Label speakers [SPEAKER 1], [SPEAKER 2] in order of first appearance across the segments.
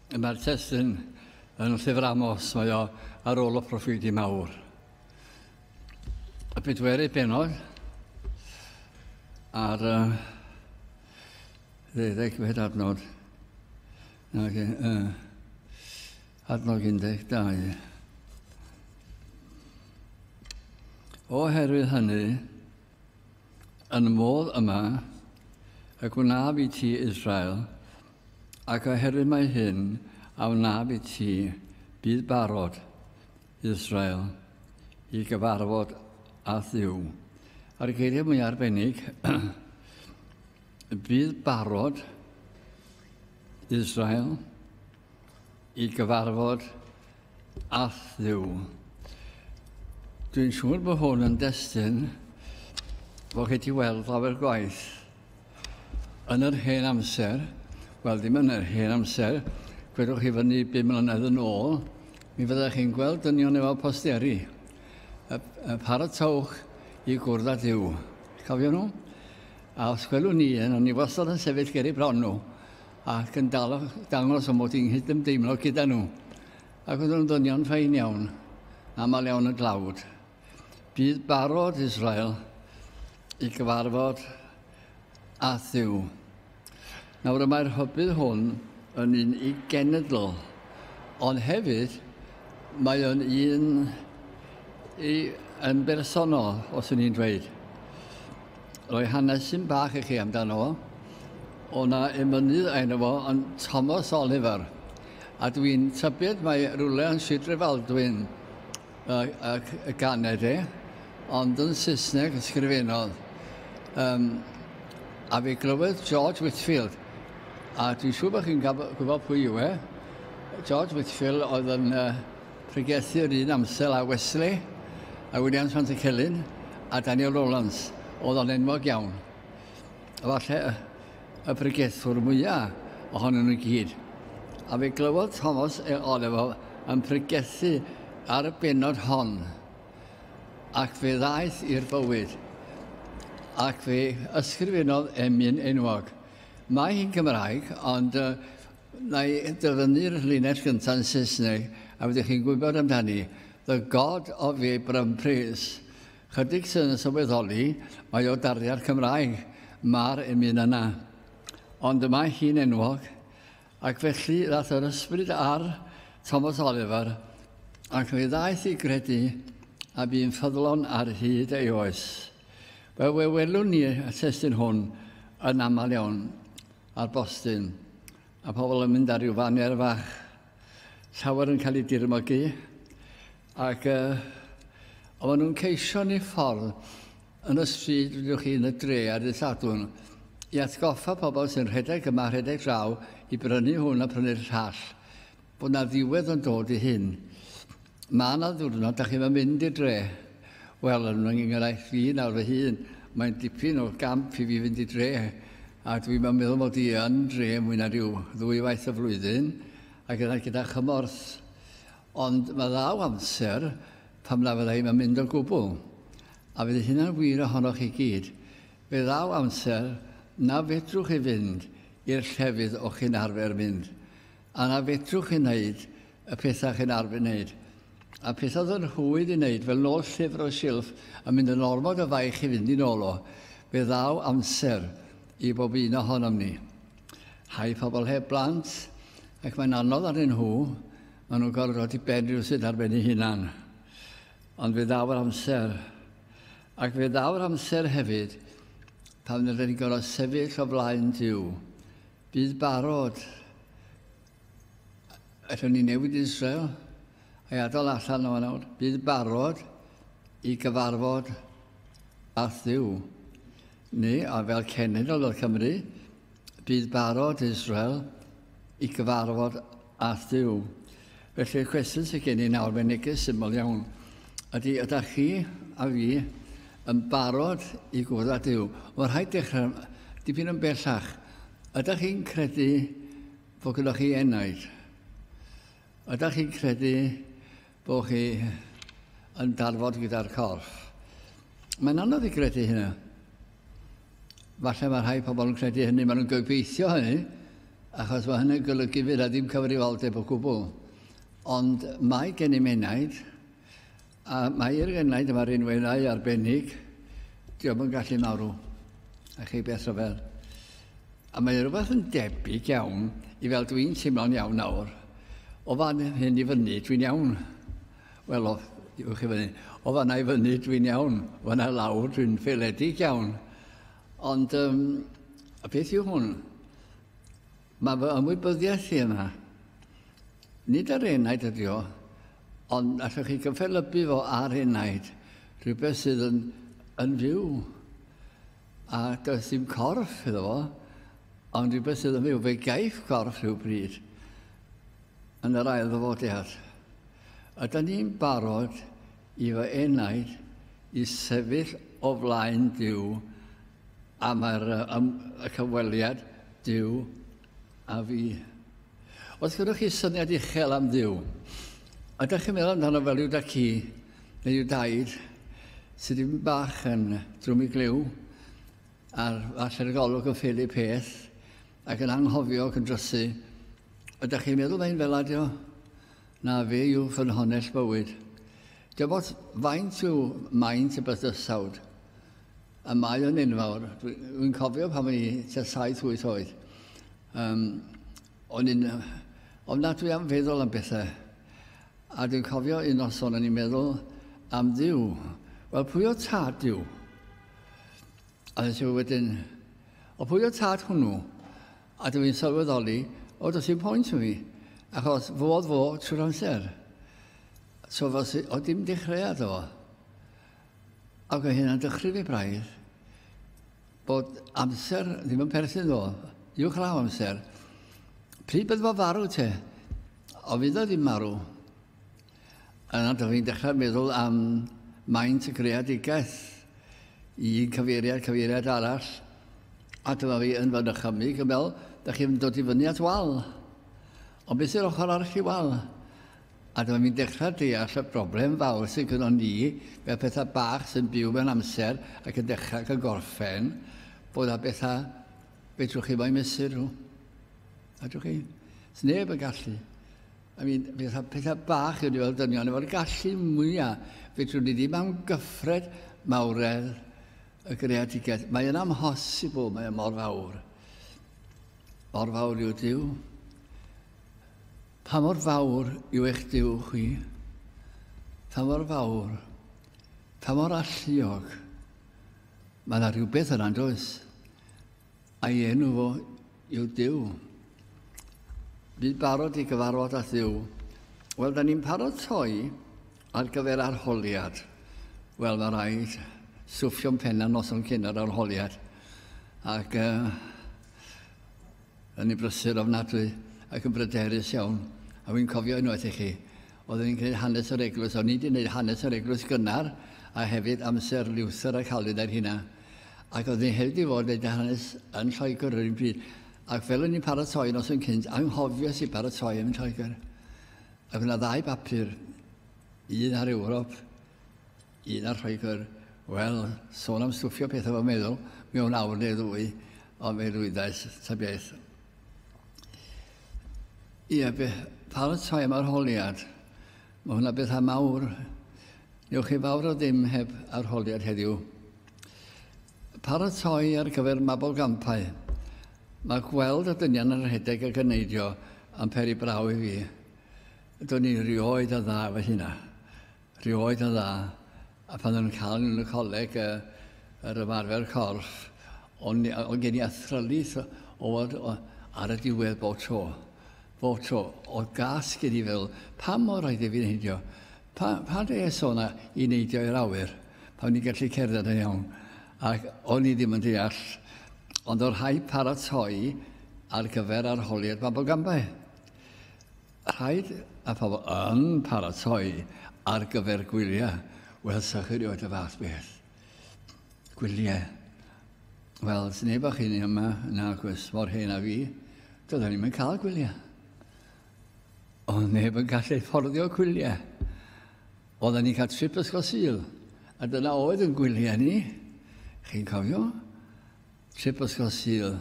[SPEAKER 1] Mae'r testyn yn llyfr Amos, mae o ar ôl y proffwyddi mawr. Y bedwerydd benod ar 12 adnod. Adnod 12. Oherwydd hynny, yn y modd yma, y gwnaf i ti Israel, ac oherwydd mae hyn a wnaf i ti bydd barod Israel i gyfarfod â Dduw. Ar y geiriau mwy arbennig, bydd barod Israel i gyfarfod â Dduw. Dwi'n siŵr bod hwn yn destun bod chi wedi weld lawer gwaith yn yr hen amser, wel ddim yn yr hen amser, gwedwch chi fyny 5 mlynedd yn ôl, mi fyddech chi'n gweld dynion efo posteri, y paratowch i gwrdd â Duw. Cofio nhw? A os gwelwn ni o'n i wastad yn sefyll ger eu bron nhw, ac yn dangos o mod i'n hydymdeimlo gyda nhw. Ac oedd nhw'n dynion ffein iawn, aml iawn y glawd. Bydd barod Israel i gyfarfod â Dduw. Nawr mae'r hybydd hwn yn un i genedl, ond hefyd mae o'n un yn bersonol, os ydyn ni'n dweud. Roi hanesyn bach i chi amdano. O na emynydd enw fo yn Thomas Oliver. A dwi'n tybed mae rhywle yn Sir Drefaldwyn y ganed ond yn Saesneg ysgrifennodd. A fe glywed George Whitfield. A dwi'n siŵr bod chi'n gwybod pwy yw e. George Whitfield oedd yn pregethu'r un amser a Wesley, a William Chanticleyn, a Daniel Rowlands. Oedd o'n enwog iawn. A falle y pregethwr mwyaf ohonyn nhw gyd. A fe glywed Thomas Oliver yn pregethu ar y benod hon. Ac fe ddaeth i'r bywyd. Ac fe ysgrifennodd emyn enwog. Mae hi'n Gymraeg, ond na i dyfynnu'r linell gyntaf yn Saesneg, a fyddwch chi'n gwybod amdani, The God of Abraham Praise. Chydig sy'n sylweddoli, mae o darddiad Cymraeg, mae'r emyn yna. Ond yma hi'n enwog, ac felly ddaeth yr ysbryd ar Thomas Oliver, ac fe ddaeth i gredu a bu'n ffyddlon ar hyd ei oes. Fe welwn ni y testyn hwn yn aml iawn ar bostyn, a pobl yn mynd ar ryw faner fach, llawer yn cael ei dirmygu, ac o'n nhw'n ceisio ni ffordd yn y stryd, rydych chi, yn y dre ar y Sadwrn, i atgoffa pobl sy'n rhedeg yma, rhedeg draw, i brynu hwn a prynu'r llall, bod na ddiwedd yn dod i hyn. Mae yna ddiwrnod, da chi'n mynd i'r dre. Wel, yn enghraifft fi nawr fy hun, mae'n dipyn o gamp i fi fynd i dre, a dwi'n meddwl bod i yn dre mwy na ryw 2 waith y flwyddyn, ac yna gyda chymorth. Ond mae ddaw amser pam na fyddai'n mynd o gwbl. A fydd hynna'n wir ohonoch chi gyd. Fe ddaw amser na fedrwch chi fynd i'r llefydd o'ch chi'n arfer mynd. A na fedrwch chi wneud y pethau chi'n arfer wneud. A peth oedd yn hwyd i wneud, fel nôl llyfr o silff, a mynd yn ormod o faich i fynd i nôl o, fe ddaw amser i bob un ohonom ni. Hai pobl heb blant, ac mae'n anodd arnyn nhw, maen nhw'n gorfod i ben rhywsyd ar ben eu hunan. Ond fe ddaw'r amser. Ac fe ddaw'r amser hefyd, pan ydyn ni'n gorfod sefyll o flaen Duw. Bydd barod. Ydyn ni newid Israel, a'i adael allan o nawr. Bydd barod i gyfarfod â Dduw. Neu, a fel cenedl o Cymru, bydd barod Israel i gyfarfod â Dduw. Felly'r cwestiwn sydd gen i nawr, mae'n neges syml iawn, ydy, ydych chi a fi yn barod i gwrdd â Duw? Mae'n rhaid dechrau dipyn yn bellach. Ydych chi'n credu bod gyda chi enaid? Ydych chi'n credu bod chi yn darfod gyda'r corff? Mae'n anodd i credu hynna. Falle mae rhai pobl yn credu hynny, maen nhw'n gobeithio hynny, achos mae hynny'n golygu fydd a ddim cyfrifoldeb o gwbl. Ond mae gen i menaid, a mae'r genaid yma'r unwenau arbennig, diolch yn gallu marw, a chi beth o fel. A mae rhywbeth yn debyg iawn i fel dwi'n teimlo'n iawn nawr. O fan hyn i fyny, dwi'n iawn. Wel, yw'ch chi fyny. O fan'na i fyny, dwi'n iawn. O fan'na lawr, dwi'n ffeiledig iawn. Ond, beth yw hwn? Mae fy ymwybyddiaeth i yma. Nid ar enaid ydi o, ond allwch chi gyffelybu fo ar enaid. Rhywbeth sydd yn fyw. A does dim corff iddo fo, ond rhywbeth sydd yn fyw. Fe gaiff corff rhyw bryd yn yr ail ddyfodiad. Ydyn ni'n barod i fy enaid i sefyll o flaen Duw am y cyfweliad Duw a fi. Os gyda chi syniad uchel am Duw, ydych chi'n meddwl amdano fel yw da ci neu yw daid sydd ddim bach yn drwm i gliw a'r falle'r golwg yn ffili peth ac yn anghofio ac yn drysu. Ydych chi'n meddwl mae'n fel adio? Na fe yw ffynhonnell bywyd. Dio bod faint yw maint y bydysawd. A mae o'n enfawr. Dwi'n cofio pan o'n i 7-8 oed. Ond na dwi am feddwl am bethau. A dwi'n cofio un noson o'n i'n meddwl am Dduw. Wel, pwy o tad Dduw? A dwi'n wedyn, o pwy o tad hwnnw? A dwi'n sylweddoli, o, does i'n pwynt o fi, achos fodd fo trwy'r amser. So, o dim dechreuad o. Ac o hynna'n dychryn fi braidd, bod amser ddim yn perthyn o, uwch law amser. Pryd bydd fo farw te? O fydd o ddim marw. Yna da fi'n dechrau meddwl am maint y greadigaeth. Un cyfeiriad arall. A dyma fi yn fan ychymig yn fel, da chi'n dod i fyny at wal. Ond beth yw'r ochr arall i wal? A dyma fi'n dechrau deall y broblem fawr sy'n gyda ni, fel pethau bach sy'n byw mewn amser ac yn dechrau ac yn gorffen, bod a bethau, fedrwch chi mo'i mesur nhw. Adwch chi? Sneb yn gallu. Pethau bach ydy fel dynion, efo'r gallu mwyaf, fedrwch ni ddim am gyffred mawredd y greadigaeth. Mae yna amhosibl, mae yna mor fawr. Mor fawr yw Duw. Pa mor fawr yw eich Duw chi? Pa mor fawr? Pa mor alluog? Mae yna rhywbeth yna'n does. A'i enw fo yw Duw. Bydd barod i gyfarfod â Duw. Wel, da ni'n paratoi ar gyfer arholiad. Wel, mae rhaid swffio'n penna noson cyn ar arholiad. Ac yn ei brysur ofnadwy ac yn bryderus iawn. A fi'n cofio unwaith i chi, oedden ni'n gwneud hanes yr eglwys, o'n i wedi gwneud hanes yr eglwys gynnar, a hefyd amser Luther a Calvin ar hynna. Ac oedden ni hefyd i fod wneud hanes yn Lloegr yr un pryd. Ac fel o'n i'n paratoi nos yn cynt, anghofios i paratoi yn Lloegr. Ac yna 2 bapur, un ar Ewrop, un ar Lloegr. Wel, sôn am stwffio pethau fo'n meddwl, mewn awr neu 2, ond mewn rwyddais, ta beth. Ie, paratoi am arholiad. Mae hwnna bethau mawr. Newch chi fawr o ddim heb arholiad heddiw. Paratoi ar gyfer mabolgampau. Mae gweld y dynion ar yr rhedeg ac yn neidio am peri braw i fi. Do'n ni rioed a dda fe hynna. Rioed a dda. A pan nhw'n cael yn y coleg yr ymarfer corff, o'n gen i athrylith ar y diwedd bob tro. Bob tro. O gas gen i fel, pa mor oedd e fi'n neidio? Pa des o'na i neidio i'r awyr? Pan ni'n gallu cerdded yn iawn. Ac o'n i ddim yn deall. Ond o'r rhaid paratoi ar gyfer arholiad mabolgampau. Rhaid a pobl yn paratoi ar gyfer gwyliau. Wel, sa'ch chi rioed y fath beth. Gwyliau. Wel, sy'n neb o'ch chi yma, nag oes mor hen a fi, doedden ni'n cael gwyliau. Ond neb yn gallu fforddio gwyliau. Oedden ni'n cael trip ysgol Sul, a dyna oedd yn gwyliau ni. Chi'n cofio? Trip ysgol Sul.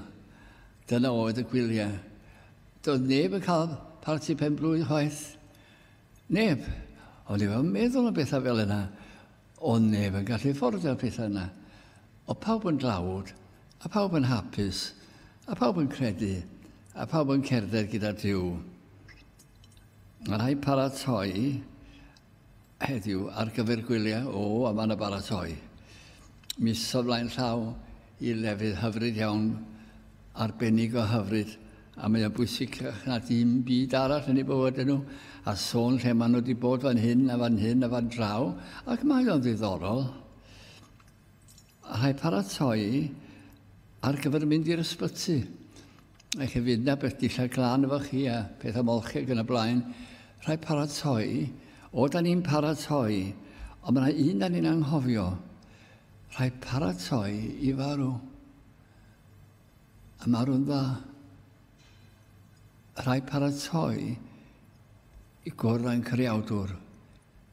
[SPEAKER 1] Dyna oedd y gwyliau. doedd neb yn cael parti pen blwydd chwaith. Neb. Ond i fod yn meddwl o bethau fel yna. Ond neb yn gallu fforddio pethau yna. O pawb yn dlawd, a pawb yn hapus, a pawb yn credu, a pawb yn cerdded gyda Duw. Mae'n rhaid paratoi heddiw ar gyfer gwyliau, a mae'n y baratoi. Mis o flaen llaw i lefydd hyfryd iawn, arbennig o hyfryd, a mae'n bwysig na dim byd arall yn ei bywyd nhw, a sôn lle maen nhw wedi bod fan hyn a fan hyn a fan draw, ac mae o'n ddiddorol. A rhaid paratoi ar gyfer mynd i'r ysbyty. Eich hefyd na beth dillad glân efo chi a pethau molchig yn y blaen, rhaid paratoi, da ni'n paratoi, ond mae yna un da ni'n anghofio, rhaid paratoi i farw. A marw'n dda. Rhaid paratoi i gwrdd â'n cariawdwr,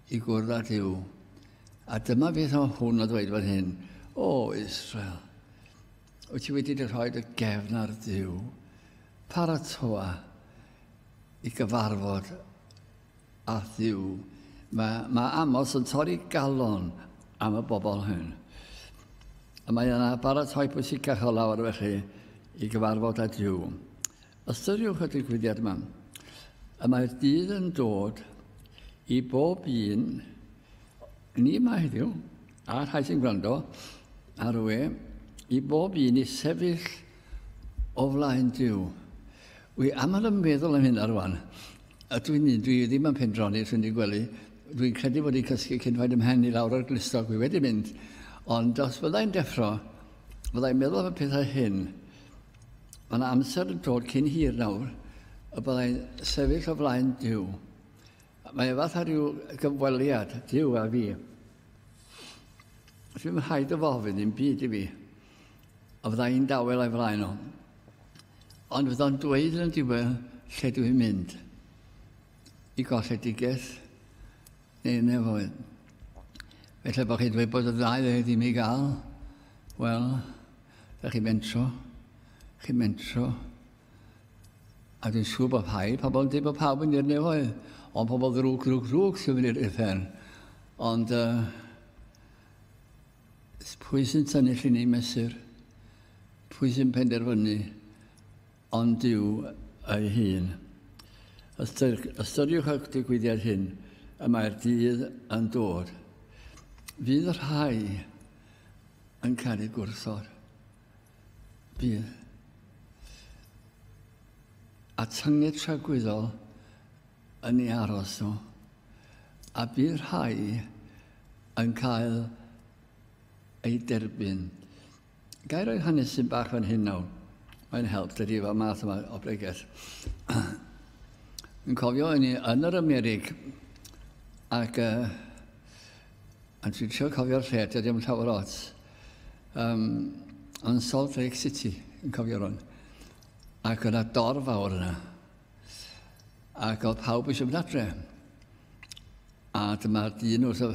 [SPEAKER 1] i gwrdd â Duw. A dyma beth o hwn o ddweud fan hyn, Israel, wyt ti wedi rhoi y gefn ar Duw, paratoa i gyfarfod a Duw. Mae Amos yn torri galon am y bobl hyn. A mae yna baratoi pwysicach o lawr felly i gyfarfod â Duw. Ystyriwch y digwyddiad yma. A mae'r dydd yn dod i bob un, ni yma heddiw, a rhai sy'n gwrando ar i bob un i sefyll o flaen Duw. Wy aml yn meddwl am hyn ar wan. A dwi ddim yn pendroni, dwi'n gwely. Dwi'n credu bod i'n cysgu cyn ffaid ymhen i lawr o'r glistog. Wi wedi mynd. Ond os byddai'n deffro, byddai'n meddwl am y pethau hyn. Mae yna amser yn dod cyn hir nawr, y byddai'n sefyll o flaen Duw. Mae fatha rhyw gyfweliad, Duw a fi. Dwi'n rhaid o fofyn i'n byd i fi. A fyddai'n dawel a'i flaen o. Ond fyddai'n dweud yn diwedd lle dwi'n mynd. I golledigaeth neu nefoedd. Felly bod chi'n dweud bod y ddau ddim i gael, wel, da chi'n mentro, a dwi'n siŵr bod pobl yn dweud bod pawb yn i'r nefoedd, ond pobl ddrwg sy'n mynd i'r uffern. Ond pwy sy'n tynnu llun ei mesur, pwy sy'n penderfynu, ond Duw ei hun. Ystyriwch y digwyddiad hyn, y mae'r dydd yn dod. Fydd yr rhai yn cael ei gwrthod. Bydd. A tyngu tragwyddol yn ei aros nhw. A bydd rhai yn cael ei derbyn. Gai roi hanesyn bach fan hyn nawr. Mae'n help dydi fel math yma o bregaeth. Yn cofio yn yr Amerig ac dwi'n trio cofio'r lle, dydy am llawer ots. Yn Salt Lake City, yn cofio hwn. Ac yna dorf fawr yna. Ac oedd pawb eisiau mynd adre. A dyma'r dyn wrth y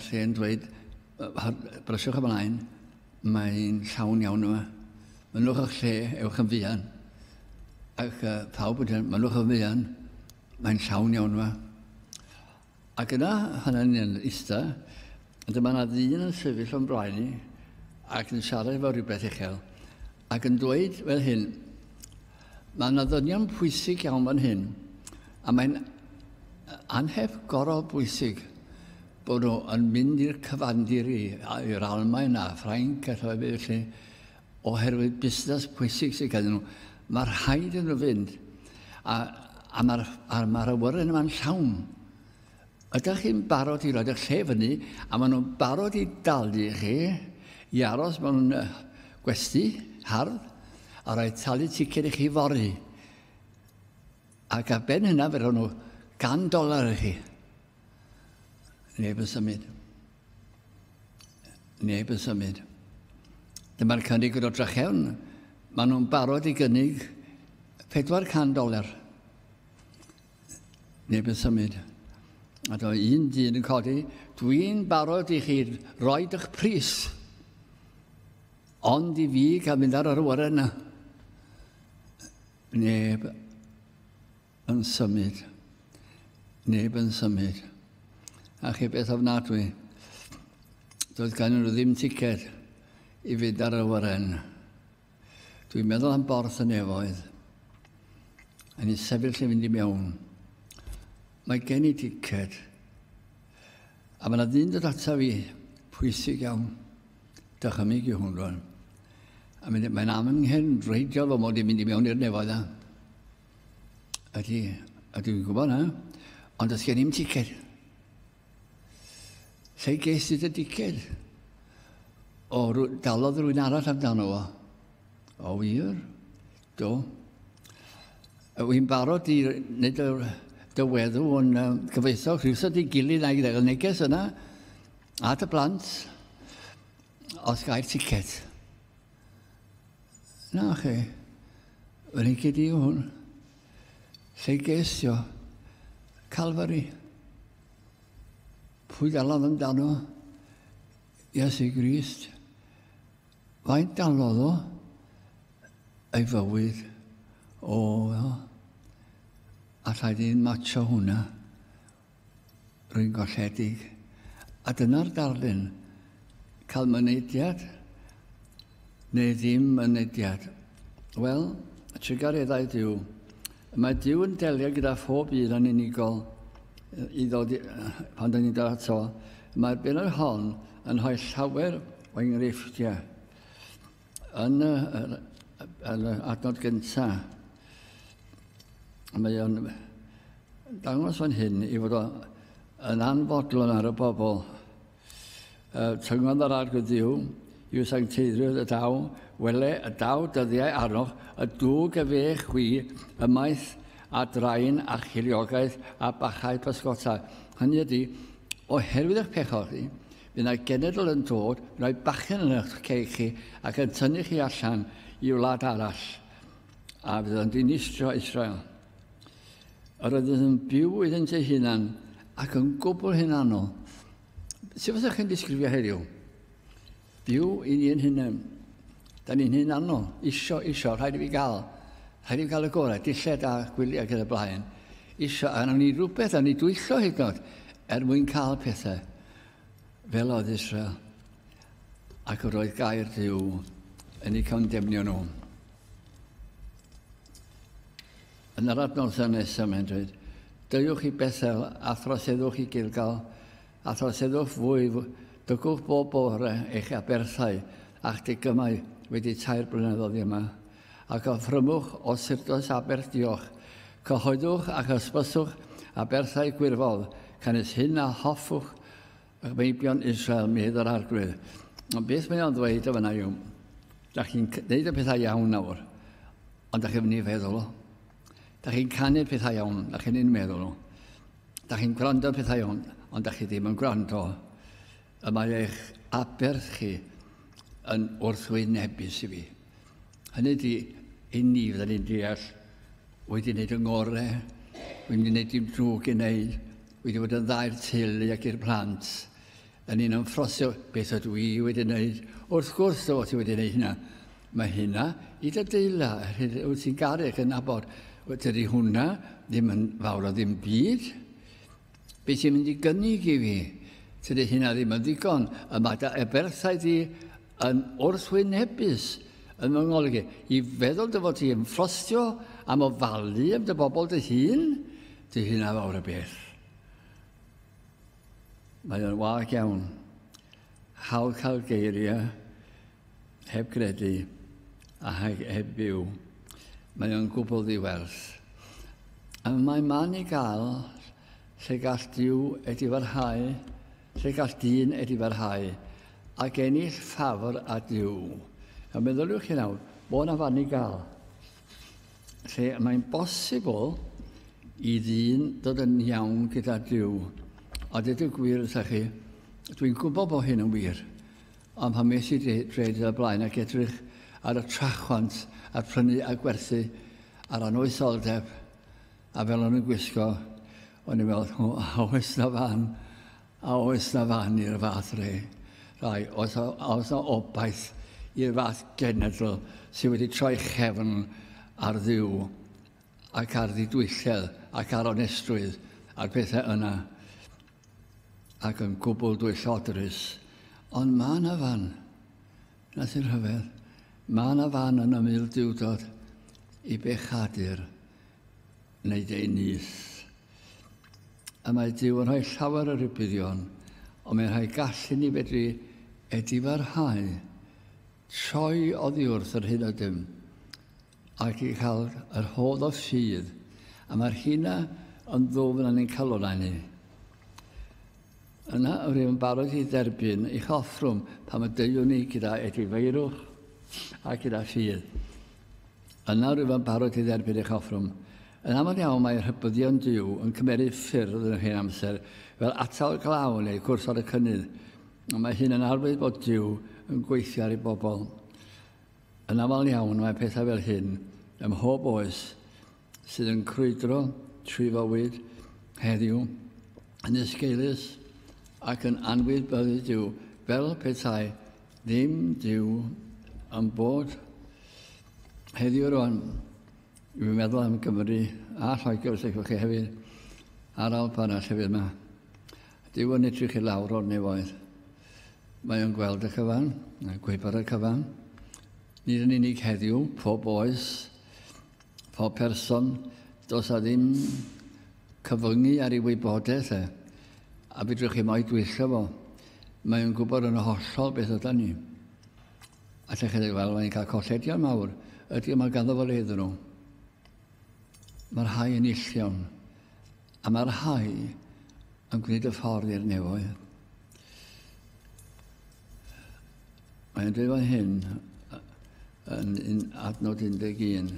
[SPEAKER 1] lle yn dweud, brysiwch ymlaen, mae'n llawn iawn yma. Mynwch o'ch lle, ewch yn fuan. Ac pawb yn dweud, mynwch yn fuan, mae'n llawn iawn yma. Ac yna, hynny'n yn ista, dyma yna ddyn yn sefyll o'n blaen ni, ac yn siarad efo rhywbeth uchel, ac yn dweud fel hyn, mae yna ddynion pwysig iawn fan hyn, a mae'n anheb gorol bwysig bod nhw yn mynd i'r cyfandir i'r Almaen a Ffrainc a thoi beth felly, oherwydd busnes pwysig sydd gan nhw. Mae rhaid yn nhw fynd, a mae'r awyren yma'n llawn. Ydych chi'n barod i roed eich lle fyny, a maen nhw'n barod i dalu chi, i aros mewn gwesti, hardd, a rhoi talu ticed i chi fori. Ac ar ben hynna, fe roed nhw $100 i chi. Neb yn symud. Neb yn symud. Dyma'r cynnig yn odrach iawn. Maen nhw'n barod i gynnig $400. Neb yn symud. A do un dyn yn codi, dwi'n barod i chi roed eich pris, ond i fi gael mynd ar yr awyren yna. neb yn symud. Neb yn symud. A chi beth ofnadwy, doedd gan nhw ddim ticed i fynd ar y wyren. Dwi'n meddwl am borth y nefoedd. A ni'n sefyll lle fynd i mewn. Mae gen i ticed. A mae yna ddyn dod ata fi, pwysig iawn, dychymig i hwn rwan. A mae'n am yng nghyn reidiol fo mod i'n mynd i mewn i'r nefoedd a. A dwi'n gwybod na, ond os gen i'n ticed. Lle ges i dy ticed? Dalodd rwy'n arall amdano fo. O wir? Do. Wy'n barod i wneud dy weddw yn gyfeithio rhywsyd i gilydd a'i ddeg neges yna. A dy blant. Os gael ticed. Na chi. Wy'n ei gyd i hwn. Lle gesio. Calvary. Pwy dalodd amdano? Iesu Grist. Faint dalodd o? Ei fywyd. O, a rhaid i'n matcho hwnna. Rwy'n golledig. A dyna'r darlun. Cael mynediad neu ddim mynediad. Wel, y trigareddau Dyw. Mae Dyw yn delio gyda phob un yn unigol i ddod pan dyn ni'n dod ato. Mae'r benod hon yn rhoi llawer o enghreifftiau. Yn y adnod gyntaf, mae o'n dangos fan hyn i fod yn anfodlon ar y bobl. Tyngodd yr arglwydd Dduw, yw sancteiddrwydd y daw, wele y daw dyddiau arnoch, y dwg y fe chwi, ymaith a draen a chiliogaeth a bachau pysgota. Hynny ydy, oherwydd eich pechod chi, bydd yna genedl yn dod, yn rhoi bachgen yn eich ceic chi ac yn tynnu chi allan i wlad arall. A bydd yn dinistrio Israel. Yr ydyn yn byw iddynt eu hunan ac yn gwbl hunanol. Sut fyddwch chi'n disgrifio heddiw? Byw i ni'n hunan. Da ni'n hunanol. Isio, rhaid i fi gael. Rhaid i fi gael y gorau, dilled a gwyliau gyda blaen. Isio, a nawn ni rhywbeth, a ni dwyllio hyd yn oed, mwyn cael pethau fel oedd Israel. Ac yr oedd gair Dyw yn ei condemnio nhw. Yn yr adnodd nesaf mae'n dweud, dywch i Bethel a throseddwch i Gilgal, a throseddwch fwy, dygwch bob bore eich aberthau a'ch digymau wedi 3 blynyddoedd yma, ac offrymwch o syrdos Aberdiolch, cyhoeddwch ac ysbyswch aberthau gwirfodd, canis hyn a hoffwch eich meibion Israel, medd yr arglwydd. Ond beth mae'n o'n ddweud o fyna yw, da chi'n gwneud y pethau iawn nawr, ond da chi'n mynd i feddwl o. Da chi'n canu'r pethau iawn, da chi'n un meddwl o. Da chi'n gwrando pethau iawn, ond da chi ddim yn gwrando. Y mae eich aberth chi yn wrthwynebus i fi. Hynny ydy, i ni fydda ni'n deall wedi wneud yng ngorau, wedi wneud dim drwg i wneud, wedi bod yn ddau'r teulu ac i'r plant. Da ni'n ymffrosio beth ydw i wedi wneud. Wrth gwrs o ti wedi wneud hynna. Mae hynna i dy deula. Wyt ti'n garech yn nabod. Dydy hwnna ddim yn fawr o ddim byd. Beth sy'n mynd i gynnig i fi? Tydy hynna ddim yn ddigon. Mae aberthau di yn wrthwynebus yn fy ngolygu. I feddwl dy fod ti'n ffrostio am ofalu am dy bobl dy hun, dy hynna fawr y beth. Mae o'n wag iawn. Hawl cael geiriau, heb gredu a heb byw. Mae o'n gwbl ddiwerth. A mae man i gael lle gall Dyw edifarhau, lle gall dyn edifarhau, ac ennill ffafr a Dyw. A meddyliwch chi nawr, bod yna fan i gael. Lle mae'n bosibl i ddyn dod yn iawn gyda Dyw. A dydw gwir wrthych chi, dwi'n gwybod bod hyn yn wir. Ond pan mes i dred y blaen ac edrych ar y trachwant a prynu a gwerthu ar anwysoldeb a fel o'n yn gwisgo, o'n i'n meddwl, oes na fan i'r fath rei. Rai, oes na obaith i'r fath genedl sydd wedi troi chefn ar Dduw ac ar ddidwylledd ac ar onestrwydd a'r pethau yna ac yn gwbl dwyllodrus. Ond mae yna fan, na sy'n rhyfedd, mae yna fan yn ymyl diwdod i bechadur neu deu nis. A mae Dyw yn rhoi llawer o rybuddion, ond mae'n rhoi gallu ni fedru edifarhau troi oddi wrth yr hyn o dim ac i cael yr hodd o ffydd. A mae'r hynna yn ddwfn yn ein calonau ni. Yna rwy'n barod i dderbyn eich offrwm pan mae deuwn ni gyda edifeirwch a gyda ffydd. Yna rwy'n barod i dderbyn eich offrwm. Yn aml iawn mae'r rhybyddion Dyw yn cymeryd ffyrdd yn hyn amser fel atal glaw neu gwrthod y cynnydd. Mae hyn yn arwydd bod Dyw yn gweithio ar ei bobl. Yn aml iawn mae pethau fel hyn ym mhob oes sydd yn crwydro trwy fywyd heddiw yn ysgeilus ac yn anwybyddu Dyw fel petai ddim Dyw yn bod heddiw rwan. Dwi'n meddwl am Gymru a Lloegr sy'n chi hefyd a'r Alban a llefydd yma. Dyw yn edrych i lawr o'r nefoedd. Mae o'n gweld y cyfan, yn gwybod y cyfan. Nid yn unig heddiw, pob oes, pob person, does a ddim cyfyngu ar ei wybodaeth a fedrwch chi mo'i dwylla fo. Mae o'n gwybod yn hollol beth yda ni. A lle chydig fel mae'n cael colledion mawr, ydy yma ganddo fo le iddyn nhw. Mae'r rhai yn illion, a mae'r rhai yn gwneud y ffordd i'r nefoedd. Mae'n dweud fan hyn, yn adnod 11,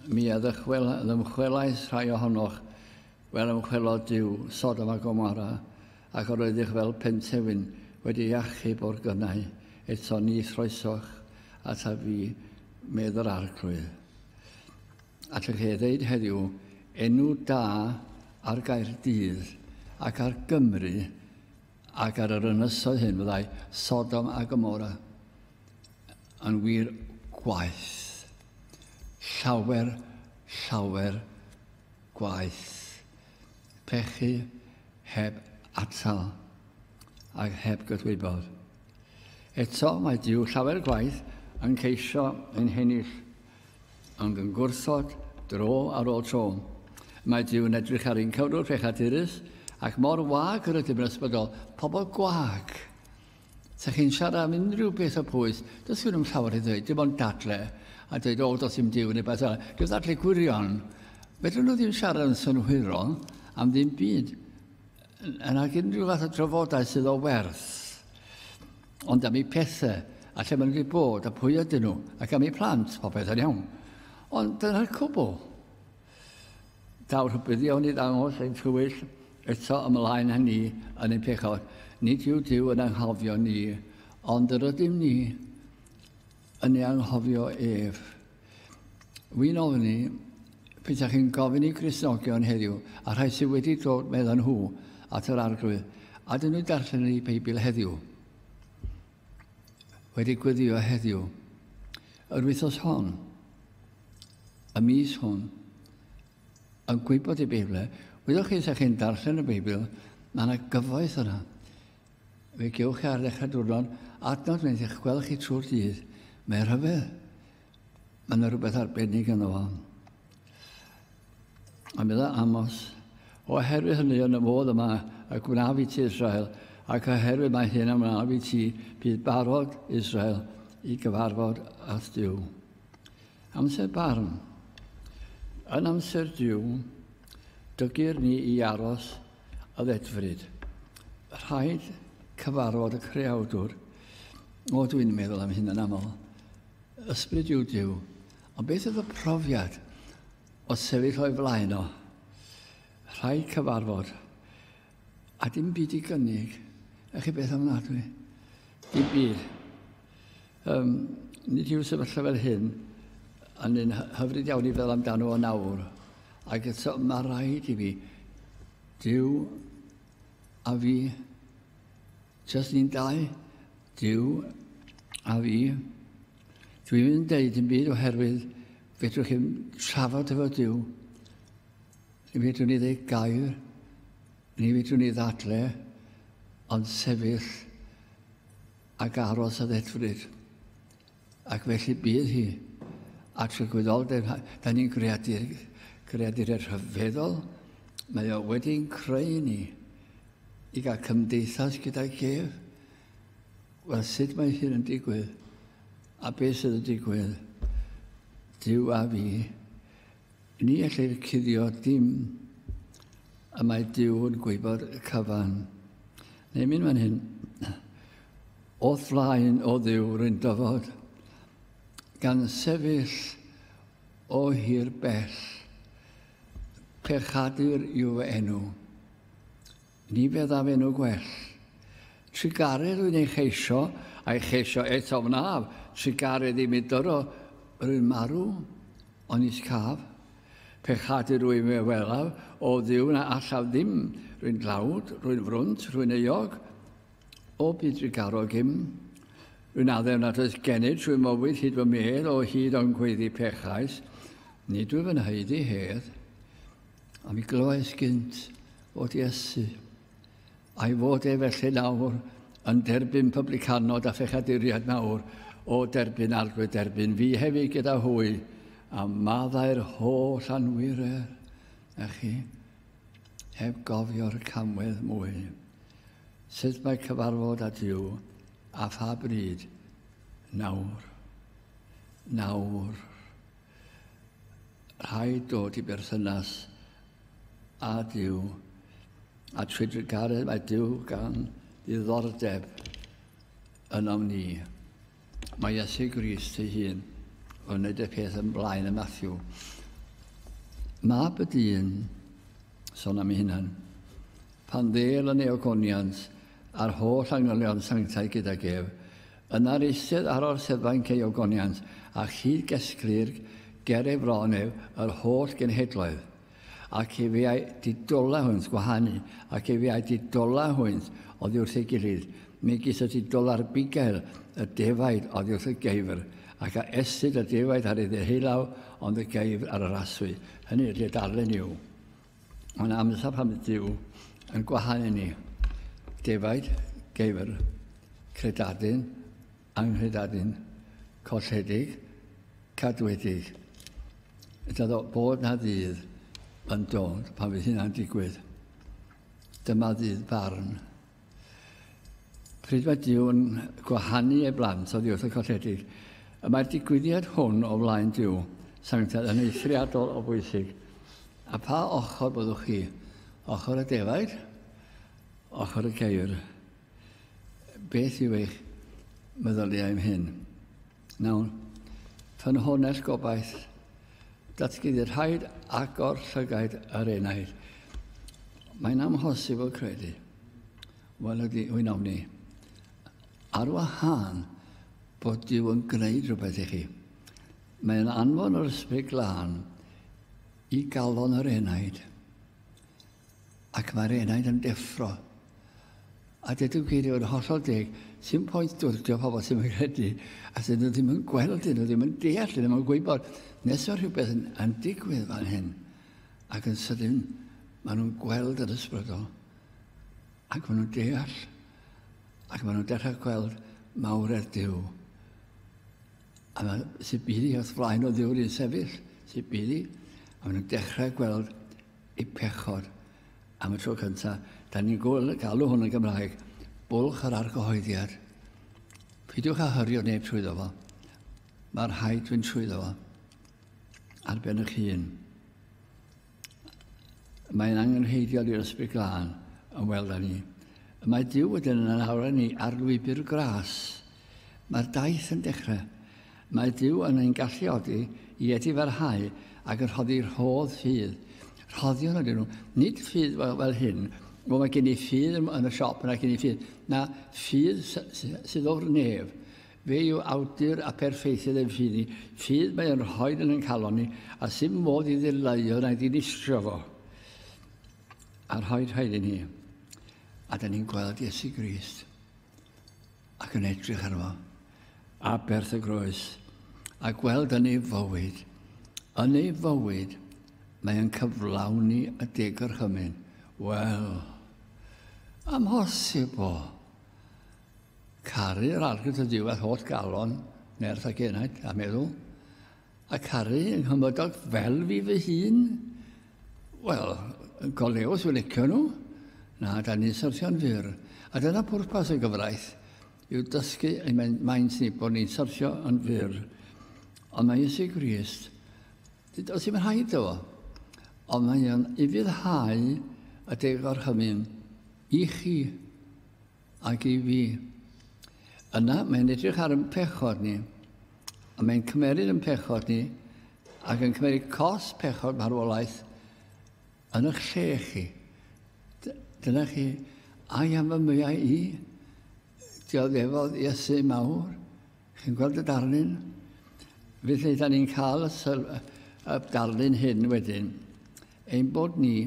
[SPEAKER 1] mi ymchwelais rhai ohonoch fel ymchwelodd Dyw Sodom a Gomorra, ac yr oeddech fel pentewin wedi iachub o'r gynnau, eto ni throesoch at a fi medd yr arglwydd. A lle chi ddeud heddiw, enw da ar Gaerdydd ac ar Gymru ac ar yr ynysoedd hyn fyddai Sodom a Gomorra yn wir gwaith. Llawer gwaith. Pechu heb atal ac heb gydwybod. Eto mae Dyw llawer gwaith yn ceisio ein hennill ond yn gwrthod dro ar ôl tro. Mae Dyw yn edrych ar ein cewrwr pechadurus ac mor wag yr ydym yn ysbrydol, pobl gwag. Ta chi'n siarad am unrhyw beth o pwys, does gyda nhw'n llawer i ddweud, dim ond dadle, a dweud, o, does dim Dyw neu beth yna. Dwi'n dadle gwirion. Fedrwn nhw ddim siarad yn synhwyrol am ddim byd. Yna unrhyw fath o drafodau sydd o werth. Ond am ei pethau, a lle maen nhw wedi bod, a pwy ydyn nhw, ac am ei plant, popeth yn iawn. Ond dyna'r cwbl. Daw'r rhywbyddion i ddangos ein tywyll eto ymlaen â ni yn ein pechod. Nid yw Dyw yn anghofio ni, ond yr ydym ni yn ei anghofio ef. Wy'n ofni, pwyntach chi'n gofyn i Gristnogion heddiw, a rhai sydd wedi dod meddwl nhw at yr arglwydd, a dyn nhw darllen yn ei Beibl heddiw. Wedi gweddio heddiw. Yr wythnos hon, y mis hwn, yn gwybod y Beibl, wyddoch chi sa'ch chi'n darllen y Beibl, mae yna gyfoeth yna. Fe gewch chi ar ddechrau diwrnod, adnod mae'n eich gweld chi trwy'r dydd, mae'n rhyfedd. Mae yna rhywbeth arbennig yno fo. A meddwl Amos, oherwydd hynny yn y modd yma, y gwnaf i ti Israel, ac oherwydd mae hyn am wnaf i ti, bydd barod Israel i gyfarfod at Dyw. Amser barn. Yn amser Dyw, dygir ni i aros y ddedfryd. Rhaid cyfarfod y creawdwr. O, dwi'n meddwl am hyn yn aml. Ysbryd yw Dyw. Ond beth oedd y profiad o sefyll o'i flaen o? Rhaid cyfarfod. A dim byd i gynnig. Ech chi beth am nadwy? Dim byd. Nid yw sefyllfa fel hyn yn un hyfryd iawn i fel amdano o nawr. Ac eto mae rhaid i fi Dyw a fi jyst ni'n dau, Dyw a fi. Dwi'n mynd deud yn byd oherwydd fedrwch chi'n trafod efo Duw. Ni fedrwn ni ddweud gair, ni fedrwn ni ddadle, ond sefyll ac aros a ddedfryd. Ac felly bydd hi at y gwyddordeb. Da ni'n creadur rhyfeddol. Mae o wedi'n creu ni i gael cymdeithas gyda'i gef. Wel, sut mae hyn yn digwydd? A beth sydd yn digwydd? Duw a fi. Ni allir cuddio dim, a mae Duw yn gwybod y cyfan. Neu mynd fan hyn, o flaen o Dduw rwy'n dyfod, gan sefyll o hir bell, pechadur yw fy enw. Ni feddaf enw gwell. Trigaredd rwy'n ei cheisio, a'i cheisio eto fnaf. Trigaredd i mi dyro rwy'n marw, ond is caf. Pechadur rwy'n me welaf, o Dduw na allaf ddim. Rwy'n glawd, rwy'n frwnt, rwy'n eog. O byd trigarog hym. Rwy'n addefn at ys genid, rwy'n mywyd hyd fy medd o hyd o'n gweiddi pechais. Nid rwy'n fy nhaid i hedd. A mi glywais gynt fod Iesu a'i fod e felly nawr yn derbyn publicanod a phechaduriad nawr o derbyn arglwydd derbyn fi hefyd gyda hwy a maddau'r holl anwyrer a chi heb gofio'r camwedd mwy. Sut mae cyfarfod â Duw a pha bryd? Nawr. Nawr. Rhaid dod i berthynas a Duw. A trwy drigaredd mae Duw gan ddiddordeb yno ni. Mae Iesu Grist ei hun yn wneud y peth yn blaen y Matthew. Mab y dyn, sôn am ei hunan, pan ddel yn eogoniant a'r holl angylion sanctau gyda gef, yna'r eistedd ar o'r seddfa'n eogoniant a chyd gesglir ger efronef yr holl genhedloedd. Ac efiau didola hwynt gwahanu, ac efiau didola hwynt oddi wrth ei gilydd. Mi gys y didola'r bigel y defaid oddi wrth y geifr, ac a esyd y defaid ar ei ddehelaw ond y geifr ar yr aswy. Hynny ydy'r darlun yw. Ond amser pan y Duw yn gwahanu ni. Defaid, geifr, credadyn, anghredadyn, colledig, cadwedig. Ydy bod na ddydd yn dod pan fydd hynna'n digwydd. Dyma ddydd barn. Pryd mae Duw yn gwahanu ei blant oddi wrth y colledig, mae'r digwyddiad hwn o flaen Duw, sanctaidd, yn eithriadol o bwysig. A pa ochr byddwch chi? Ochr y defaid? Ochr y geir? Beth yw eich meddyliau am hyn? Nawr, ffynhonnell gobaith, datgyddiad rhaid agor llygaid yr enaid. Mae'n amhosibl credu. Wel ydy, wy'n awni. Ar wahân bod Duw yn gwneud rhywbeth i chi. Mae'n anfon o'r ysbryd glân i galon yr enaid. Ac mae'r enaid yn deffro. A dydw geirio yn hollol deg, sy'n pwynt dwrdio pobl sy'n credu, a sy'n nhw ddim yn gweld nhw ddim yn deall, ddim yn gwybod, nes o rhywbeth yn digwydd fan hyn, ac yn sydyn, maen nhw'n gweld yr ysbrydol, ac maen nhw'n deall, ac maen nhw'n dechrau gweld mawredd Duw. A mae sy'n byd i wrth flaen o Dduw i'n sefyll, sy'n byd i, a maen nhw'n dechrau gweld eu pechod. Am y tro cyntaf, da ni'n galw hwn yn Gymraeg, bwlch yr argyhoeddiad. Peidiwch â hyrio neb trwyddo fo. Mae'r rhaid fynd trwyddo fo. Ar ben eich hun. Mae'n angenrheidiol i'r ysbryd glân yn weld â ni. Mae Duw wedyn yn awr ni ar lwybr gras. Mae'r daith yn dechrau. Mae Duw yn ein galluogi i edifarhau ac yn rhoddi'r rhodd ffydd. Rhoddion ydyn nhw. Nid ffydd fel hyn, wel mae gen i ffydd yn y siop yna, gen i ffydd. Na, ffydd sydd o'r nef. Fe yw awdur a perffeithiad yn ffydd ni. Ffydd mae'n rhoi yn ein calon ni, a sy'n modd i ddileu na i ddinistrio fo. A rhoi rhaid i ni. A da ni'n gweld Iesu Grist. Ac yn edrych arno fo. A berth y groes. A gweld yn ei fywyd. Yn ei fywyd, mae'n cyflawni y degorchymyn. Wel, amhosibl. Caru'r arglwydd y diwedd holl galon, nerth ac enaid, a meddwl. A caru yng nghymydog fel fi fy hun. Wel, golews wedi licio nhw. Na, da ni'n syrthio'n fyr. A dyna pwrpas y gyfraith, yw dysgu ein maint ni bod ni'n syrthio yn fyr. Ond mae Iesu Grist, os yw'n rhaid o, ond mae'n i fyddhau y degorchymyn i chi ac i fi. Yna, mae'n edrych ar yn pechod ni, a mae'n cymeryd yn pechod ni, ac yn cymeryd cos pechod marwolaeth yn eich lle chi. Dyna chi, a am y mwyau i, dioddefodd Iesu mawr, chi'n gweld y darlun? Felly, da ni'n cael y darlun hyn wedyn, ein bod ni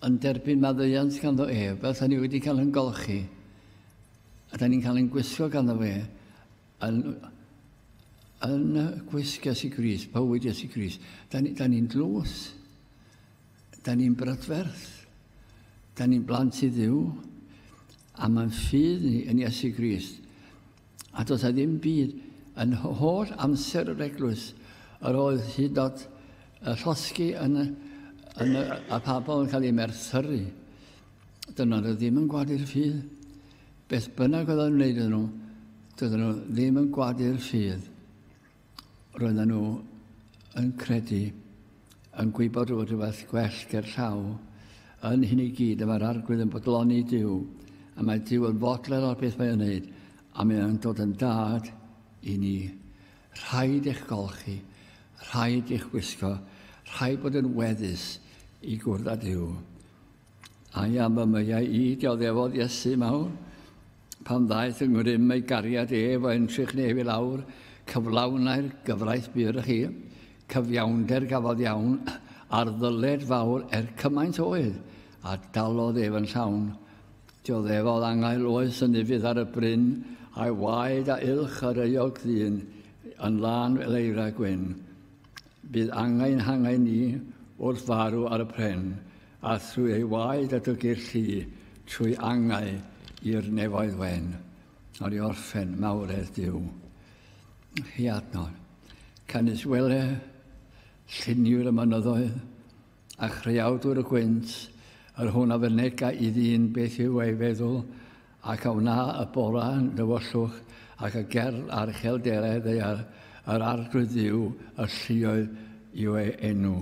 [SPEAKER 1] yn derbyn maddeuant ganddo fel da ni wedi cael yn golchi, a da ni'n cael yn gwisgo ganddo yn gwisg Iesu Grist, bywyd Iesu Grist. Da ni'n dlws, da ni'n brydferth, da ni'n blant i Dduw, a mae'n ffydd ni yn Iesu Grist. A does a ddim byd yn holl amser yr eglwys, yr oedd hyd oed y llosgi yn y pobl yn cael ei merthyru. Dyna nhw ddim yn gwadu'r ffydd. Beth bynnag oedd yn wneud nhw, dydyn nhw ddim yn gwadu'r ffydd. Roedden nhw yn credu, yn gwybod rhywbeth gwell ger llaw, yn hyn i gyd, a mae'r arglwydd yn bodloni Duw, a mae Duw yn fodler o'r beth mae'n wneud, a mae'n dod yn dad i ni. Rhaid eich golchi, rhaid eich wisgo, rhaid bod yn weddus i gwrdd â Duw. A am y mwyau i dioddefodd Iesu mawr, pan ddaeth yng nghrym ei gariad fo'n trychnef i lawr, cyflawnau'r gyfraith byr chi, cyfiawnder gafodd iawn, ar ddyled fawr cymaint oedd, a dalodd yn llawn. Dioddefodd angael oes yn ifydd ar y bryn, a'i waed a ilch ar euog ddyn, yn lan fel eira gwyn. Bydd angain hangai ni wrth farw ar y pren, a thrwy ei waed at o gyrllu, trwy angau i'r nefoedd wen. Ar ei orffen mawredd Duw. Hi adnod, canis wele, lluniwr y mynyddoedd, a chreuawdwr y gwynt, yr hwn a fynega i ddyn beth yw ei feddwl, ac awna y bora yn dywyllwch, ac y gerl a'r chelderedd ei yr arglwydd Dduw, y lluoedd yw ei enw.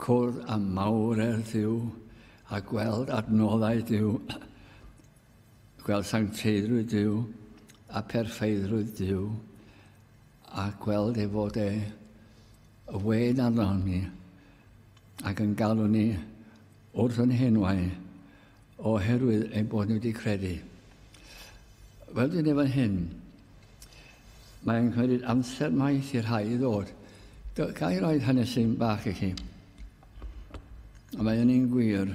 [SPEAKER 1] Cwrdd a mawredd Dduw, a gweld adnoddau Dduw, gweld sancteiddrwydd Dduw, a perfeiddrwydd Dduw, a gweld ei fod y wed arno ni, ac yn galw ni wrth yn henwau, oherwydd ein bod ni wedi credu. Wel, dwi'n efo hyn, mae'n cymryd amser maith i'r rhai i ddod. Ga i roed hanesyn bach i chi. A mae hynny'n gwir.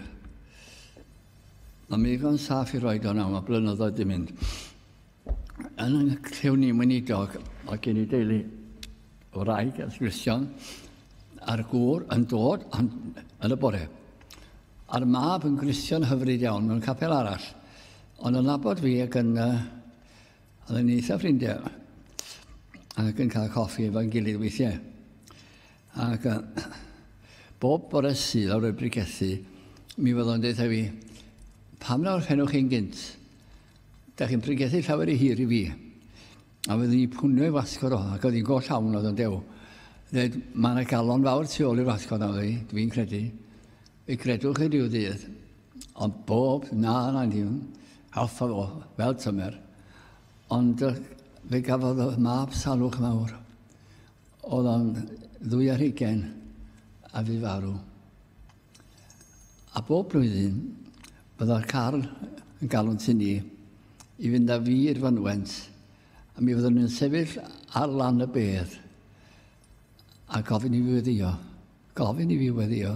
[SPEAKER 1] Mae mi gan saff i roed o'n am, a blynyddoedd di mynd. Yn y clyw ni mynidog, o gen i deulu wraig a Christian, a'r gŵr yn dod yn y bore. A'r mab yn Christian hyfryd iawn mewn capel arall. Ond yn nabod fi ac yn oedd yn eitha ffrindiau ac yn cael coffi efo'n gilydd weithiau. Ac bob bore sydd o'r brigethu, mi fydd o'n dweud fi, pam nawr ffennwch chi'n gynt? Da chi'n brigethu llawer i hir i fi. A fydd ni'n pwnio i wasgod o, ac oedd hi'n go llawn oedd yn dew. Dweud, mae yna galon fawr tu ôl i'r wasgod o fi, dwi'n credu. Fe credwch chi ryw ddydd, ond bob na diwn, alfa o, fel tymer. Ond fe gafodd y mab salwch mawr. Oedd o'n 2 a fi farw. A bob blwyddyn, byddai'r Carl yn galw'n tu ni i fynd â fi i'r fynwent, a mi fyddwn nhw'n sefyll ar lan y bedd a gofyn i fi weddio.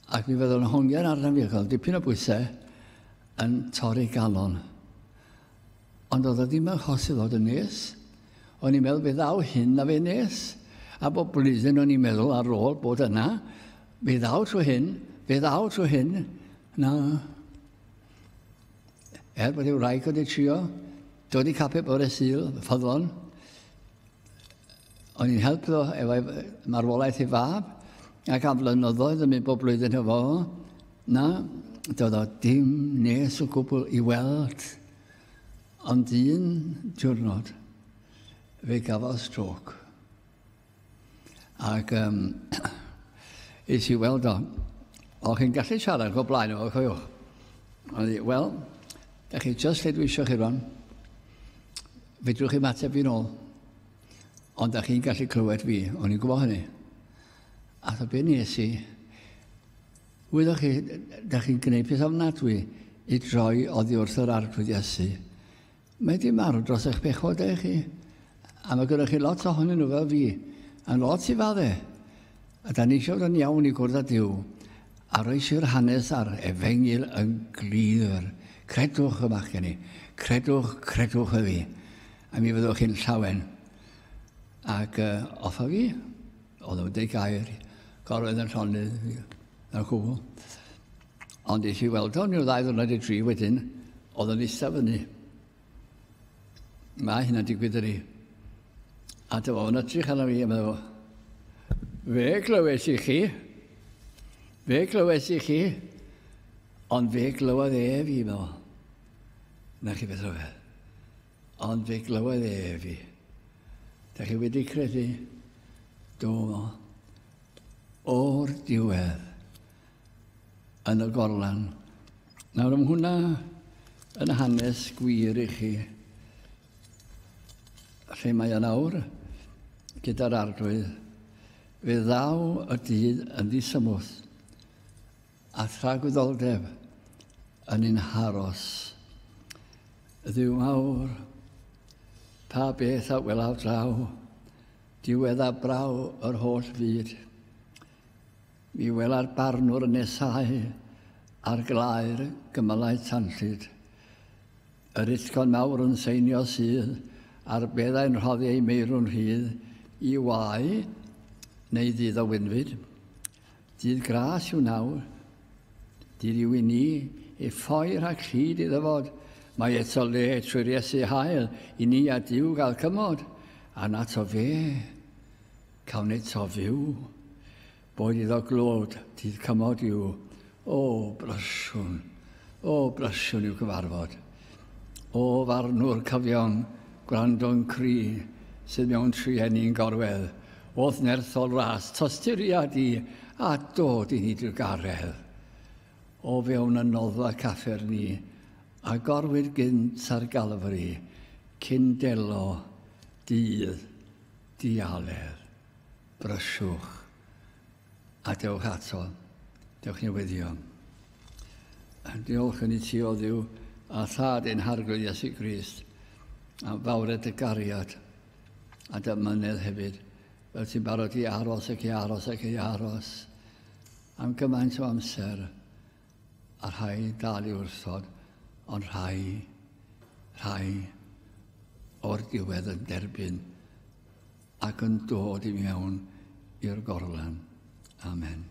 [SPEAKER 1] Ac mi fyddwn hongian arna fi, cael dipyn o bwysau yn torri galon. Ond oedd o ddim yn chosi ddod yn nes. O'n i'n meddwl, fe ddaw hyn a fe nes. A bod blwyddyn o'n i'n meddwl ar ôl bod yna, fe ddaw trwy hyn, na, bod i'w wraig wedi trio, dod i capel bore Sul, ffyddlon. O'n i'n helpu efo marwolaeth ei fab, ac am flynyddoedd yn mynd bob blwyddyn efo, na, doedd o dim nes o gwbl i weld. Ond un diwrnod, fe gafodd stroke. Ac is i weld o. O'ch chi'n gallu siarad o blaen o, coiwch. O'n i, wel, da chi just lle dwi eisiau chi rwan. Fedrwch chi mateb fi'n ôl. Ond da chi'n gallu clywed fi, o'n i'n gwybod hynny. A tho be nes i, wyddwch chi, da chi'n gwneud peth ofnadwy i droi oddi wrth yr arglwydd Iesu. Mae di marw dros eich bechod e chi. A mae gyda chi lot ohonyn nhw fel fi, a lot i fadde. A da ni eisiau yn iawn i gwrdd â Dyw, a roi eisiau'r hanes ar Efengil yn glir. Credwch y bach gen i, credwch y fi. A mi fyddwch chi'n llawen. Ac offa fi, oedd o'n dweud gair, gorwedd yn llonydd, na'r cwbl. Ond eisiau i weld o'n i'w ddau ddwrnod i 3 wedyn, oedd o'n eistedd fyny. Mae hynna'n digwydd yr i. A dyma o'n edrych arno fi a meddwl, fe glywes i chi, ond fe glywodd fi meddwl. Na chi beth o fe. Ond fe glywodd fi. Da chi wedi credu, do, o'r diwedd yn y gorlan. Nawr am hwnna yn hanes gwir i chi. Lle mae yn awr gyda'r arglwydd, fe ddaw y dydd yn ddisymwth a thragwyddoldeb yn un haros. Dduw mawr, pa beth a welaw draw, diwedd a braw yr holl fyd. Mi wela'r barnwr yn nesau ar glaer gymylau tanllyd. Yr isgon mawr yn seinio sydd ar beddau'n rhoddi ei meirwn rhydd i wai neu ddydd o wynfyd. Dydd gras yw nawr, dydd i wyni ei ffoir ac llyd i ddyfod. Mae eto le trwy'r Iesu hael i ni a Dyw gael cymod, a nat o fe, cawn eto fyw. Boed iddo glod, dydd cymod yw, o brysiwn yw cyfarfod. O farnwr cyfion, gwrando'n cri, sydd mewn trienni'n gorwedd, odd nerthol ras, tosturiad i, a dod i ni drwy garedd. O fewn y noddfa caffer ni, a gorwyd gynt ar galfri, cyn delo, dydd, dialedd, brysiwch, a dewch ato, dewch newyddion. Diolch yn i ti o Dduw, a thad ein harglwydd Iesu Grist, a fawred y gariad, a dy mynedd hefyd, fel ti'n barod i aros ac i aros ac i aros, am gymaint o amser, a rhai dal i wrthod, ond rhai o'r diwedd yn derbyn ac yn dod i mewn i'r gorlan. Amen.